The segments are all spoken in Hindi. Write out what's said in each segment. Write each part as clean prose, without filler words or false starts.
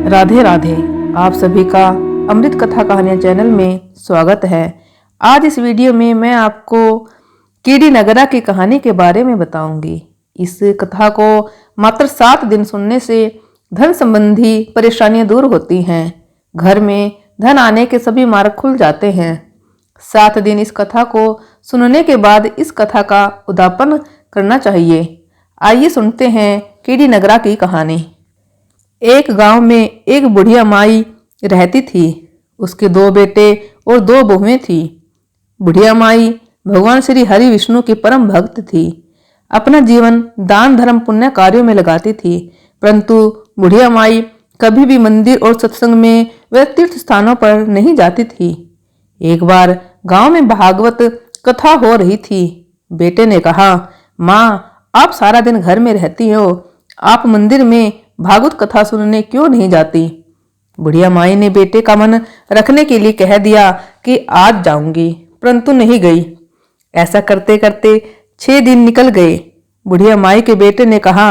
राधे राधे। आप सभी का अमृत कथा कहानियाँ चैनल में स्वागत है। आज इस वीडियो में मैं आपको कीड़ी नगरा की कहानी के बारे में बताऊंगी। इस कथा को मात्र 7 दिन सुनने से धन संबंधी परेशानियां दूर होती हैं। घर में धन आने के सभी मार्ग खुल जाते हैं। 7 दिन इस कथा को सुनने के बाद इस कथा का उद्यापन करना चाहिए। आइए सुनते हैं कीड़ी नगरा की कहानी। एक गांव में एक बुढ़िया माई रहती थी। उसके 2 बेटे और 2 बहुएं थी। बुढ़िया माई भगवान श्री हरि विष्णु की परम भक्त थी। अपना जीवन दान धर्म पुण्य कार्यों में लगाती थी, परंतु बुढ़िया माई कभी भी मंदिर और सत्संग में व तीर्थ स्थानों पर नहीं जाती थी। एक बार गांव में भागवत कथा हो रही थी। बेटे ने कहा, माँ, आप सारा दिन घर में रहती हो, आप मंदिर में भागवत कथा सुनने क्यों नहीं जाती? बुढ़िया माई ने बेटे का मन रखने के लिए कह दिया कि आज जाऊंगी, परंतु नहीं गई। ऐसा करते करते 6 दिन निकल गए। बुढ़िया माई के बेटे ने कहा,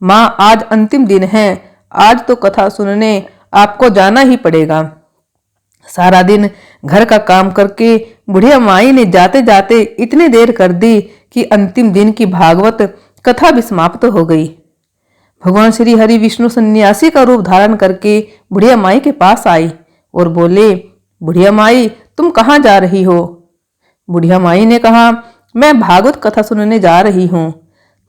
माँ, आज अंतिम दिन है, आज तो कथा सुनने आपको जाना ही पड़ेगा। सारा दिन घर का काम करके बुढ़िया माई ने जाते जाते इतनी देर कर दी कि अंतिम दिन की भागवत कथा भी समाप्त हो गई। भगवान श्री हरि विष्णु सन्यासी का रूप धारण करके बुढ़िया माई के पास आई और बोले, बुढ़िया माई, तुम कहाँ जा रही हो? बुढ़िया माई ने कहा, मैं भागवत कथा सुनने जा रही हूँ।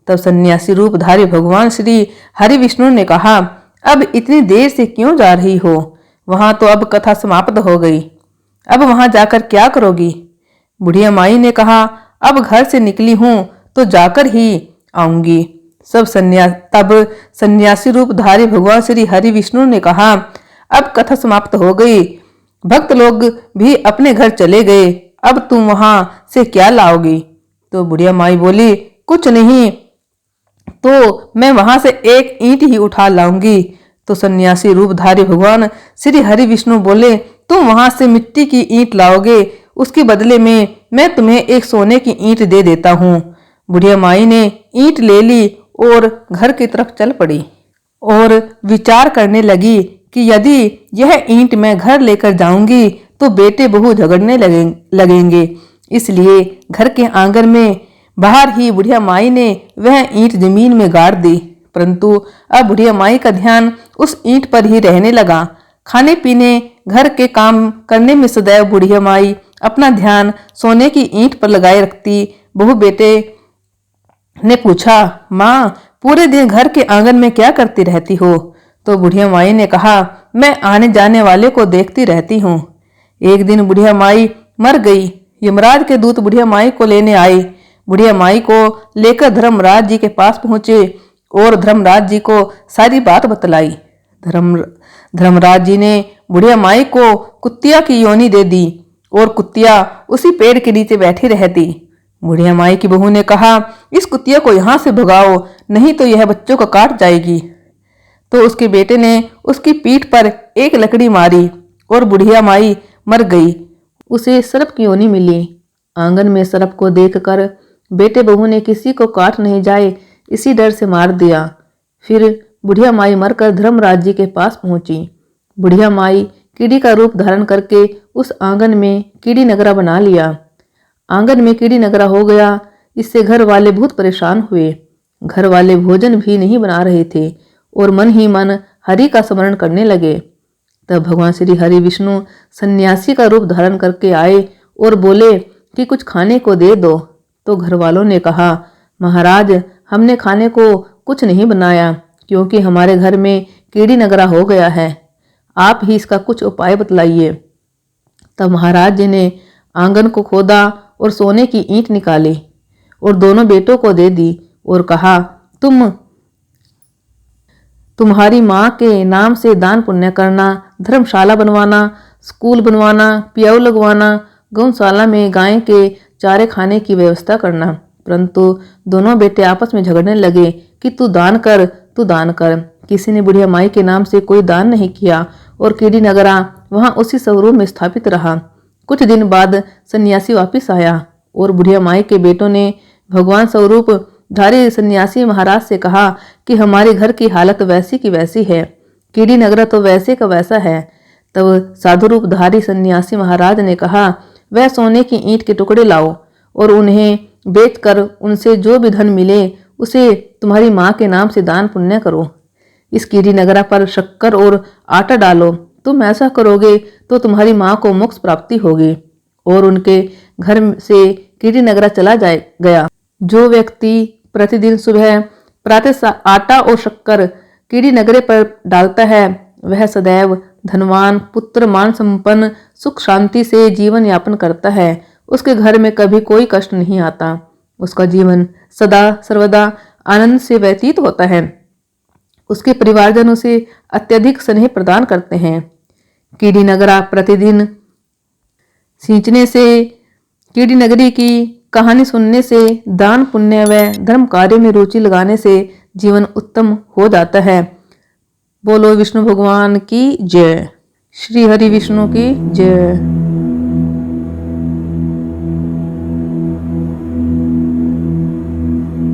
तब सन्यासी रूपधारी भगवान श्री हरि विष्णु ने कहा, अब इतनी देर से क्यों जा रही हो? वहां तो अब कथा समाप्त हो गई, अब वहां जाकर क्या करोगी? बुढ़िया माई ने कहा, अब घर से निकली हूं तो जाकर ही आऊंगी। तब सन्यासी रूपधारी भगवान श्री हरि विष्णु ने कहा, अब कथा समाप्त हो गई, भक्त लोग भी अपने घर चले गए, अब तुम वहां से क्या लाओगी? तो बुढ़िया माई बोली, कुछ नहीं, तो मैं वहां से एक ईंट ही उठा लाऊंगी। तो सन्यासी रूपधारी भगवान श्री हरि विष्णु बोले, तुम वहां से मिट्टी की ईंट लाओगे, उसके बदले में मैं तुम्हें एक सोने की ईंट दे देता हूँ। बुढ़िया माई ने ईंट ले ली और घर की तरफ चल पड़ी और विचार करने लगी कि यदि यह ईंट मैं घर लेकर जाऊंगी तो बेटे बहू झगड़ने लगेंगे। इसलिए घर के आंगन में बाहर ही बुढ़िया माई ने वह ईंट जमीन में गाड़ दी। परंतु अब बुढ़िया माई का ध्यान उस ईंट पर ही रहने लगा। खाने पीने घर के काम करने में सदैव बुढ़िया माई अपना ध्यान सोने की ईंट पर लगाए रखती। बहू बेटे ने पूछा, माँ, पूरे दिन घर के आंगन में क्या करती रहती हो? तो बुढ़िया माई ने कहा, मैं आने जाने वाले को देखती रहती हूँ। एक दिन बुढ़िया माई मर गई। यमराज के दूत बुढ़िया माई को लेने आए। बुढ़िया माई को लेकर धर्मराज जी के पास पहुंचे और धर्मराज जी को सारी बात बतलाई। धर्मराज जी ने बुढ़िया माई को कुतिया की योनि दे दी और कुतिया उसी पेड़ के नीचे बैठी रहती। बुढ़िया माई की बहू ने कहा, इस कुतिया को यहाँ से भगाओ, नहीं तो यह बच्चों को काट जाएगी। तो उसके बेटे ने उसकी पीठ पर एक लकड़ी मारी और बुढ़िया माई मर गई। उसे सर्प की योनि मिली। आंगन में सर्प को देखकर बेटे बहू ने किसी को काट नहीं जाए इसी डर से मार दिया। फिर बुढ़िया माई मरकर धर्मराज जी के पास पहुंची। बुढ़िया माई कीड़ी का रूप धारण करके उस आंगन में कीड़ी नगरा बना लिया। आंगन में कीड़ी नगरा हो गया। इससे घर वाले बहुत परेशान हुए। घर वाले भोजन भी नहीं बना रहे थे और मन ही मन हरि का स्मरण करने लगे। तब भगवान श्री हरि विष्णु सन्यासी का रूप धारण करके आए और बोले कि कुछ खाने को दे दो। तो घर वालों ने कहा, महाराज, हमने खाने को कुछ नहीं बनाया क्योंकि हमारे घर में कीड़ी नगरा हो गया है, आप ही इसका कुछ उपाय बतलाइए। तब महाराज जी ने आंगन को खोदा और सोने की ईंट निकाली और दोनों बेटों को दे दी और कहा, तुम्हारी माँ के नाम से दान पुण्य करना, धर्मशाला बनवाना, स्कूल बनवाना, पियाऊ लगवाना, गौशाला में गाय के चारे खाने की व्यवस्था करना। परंतु दोनों बेटे आपस में झगड़ने लगे कि तू दान कर, तू दान कर। किसी ने बुढ़िया माई के नाम से कोई दान नहीं किया और कीड़ी नगरा वहां उसी स्वरूप में स्थापित रहा। कुछ दिन बाद सन्यासी वापिस आया और बुढ़िया माई के बेटों ने भगवान स्वरूप धारी सन्यासी महाराज से कहा कि हमारे घर की हालत वैसी की वैसी है, कीड़ी नगरा तो वैसे का वैसा है। तब साधु रूपधारी सन्यासी महाराज ने कहा, वह सोने की ईंट के टुकड़े लाओ और उन्हें बेचकर उनसे जो भी धन मिले उसे तुम्हारी माँ के नाम से दान पुण्य करो। इस कीड़ी नगरा पर शक्कर और आटा डालो। तुम ऐसा करोगे तो तुम्हारी माँ को मोक्ष प्राप्ति होगी। और उनके घर से कीड़ी नगरा चला गया। जो व्यक्ति प्रतिदिन सुबह प्रातः आटा और शक्कर कीड़ी नगरे पर डालता है वह सदैव धनवान, पुत्र मान संपन्न, सुख शांति से जीवन यापन करता है। उसके घर में कभी कोई कष्ट नहीं आता। उसका जीवन सदा सर्वदा आनंद से व्यतीत होता है। उसके परिवारजन उसे अत्यधिक स्नेह प्रदान करते हैं। कीड़ी नगरा प्रतिदिन सींचने से, कीड़ी नगरी की कहानी सुनने से, दान पुण्य व धर्म कार्य में रुचि लगाने से जीवन उत्तम हो जाता है। बोलो विष्णु भगवान की जय। श्री हरि विष्णु की जय।